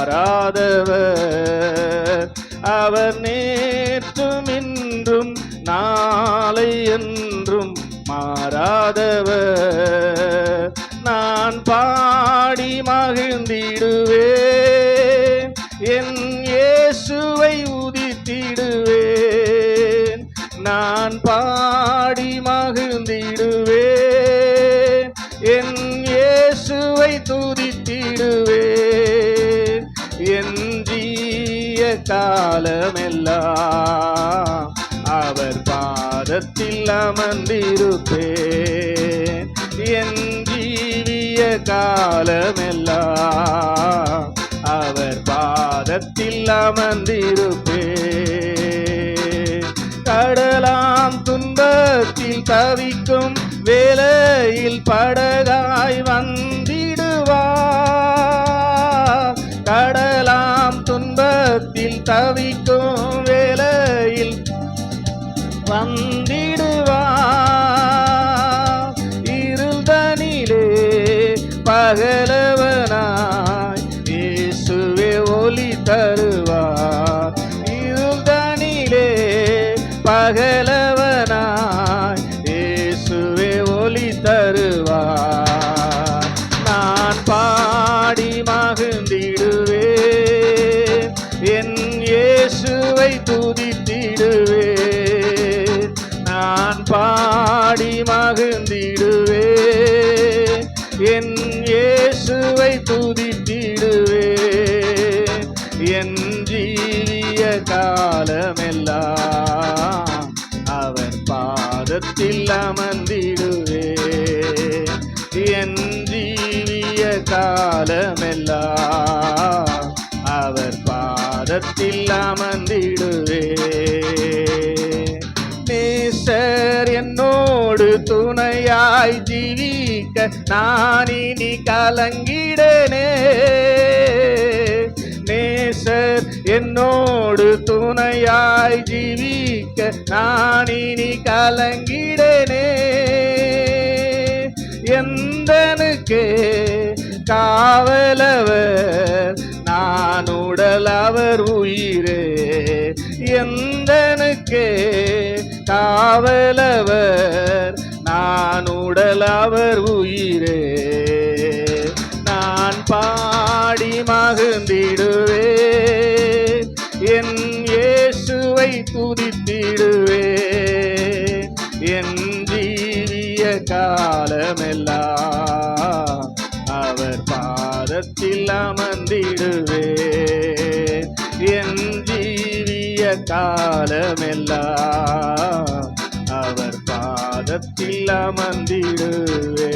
மாறாதவர். அவர் நேற்றும் இன்றும் நாளை என்றும் மாறாதவர். நான் பாடி மகிழ்ந்திடுவேன், என் இயேசுவை உதித்திடுவேன். நான் பாடி மகிழ்ந்திடுவேன், என் இயேசுவை துதித்திடுவேன். என் ஜீய காலமெல்லாம் அவர் பாதத்தில் அமர்ந்திருப்பேன். என் ஜீவிய காலமெல்லாம் அவர் பாதத்தில் அமர்ந்திருப்பேன். கடலாம் துன்பத்தில் தவிக்கும் வேளையில் படகாய் வந்திடுவார். கடலாம் துன்பத்தில் தவிக்கும் வேளையில் வந்திடுவார். இருள்தனிலே பகலவனாய் இயேசுவே ஒளி தருவார். இருள்தனிலே பகலவனாய் இயேசுவே ஒளி தருவார். நான் பாடி மகிழ்ந்திடுவேன், என் இயேசுவை துதித்திடுவேன். நான் பாடி மகிழ்ந்திடுவேன், என் இயேசுவை துதித்திடுவேன். என் ஜீவிய காலமெல்லாம் அவர் பாதத்தில் அமர்ந்திடுவேன். என் ஜீவிய காலமெல்லாம் அவர் பாதத்தில் அமர்ந்திடுவேன். நேசர் என்னோடு துணையாய் ஜீவிக்க நான் இனி கலங்கிடனே. நேசர் என்னோடு துணையாய் ஜீவிக்க நான் இனி கலங்கிடனே. எந்தனுக்கே காவலவர் நான் உடல் அவர் உயிரே. எந்தனுக்கே காவலவர் நான் உடல் அவர் உயிரே. நான் பாடி மகிழ்ந்திடுவேன், என் இயேசுவை துதித்திடுவேன். என் ஜீவிய காலமெல்லாம் அவர் பாதத்தில் அமர்ந்திடுவேன். என் ஜீவிய காலமெல்லாம் அவர் பாதத்தில் அமர்ந்திடுவேன்.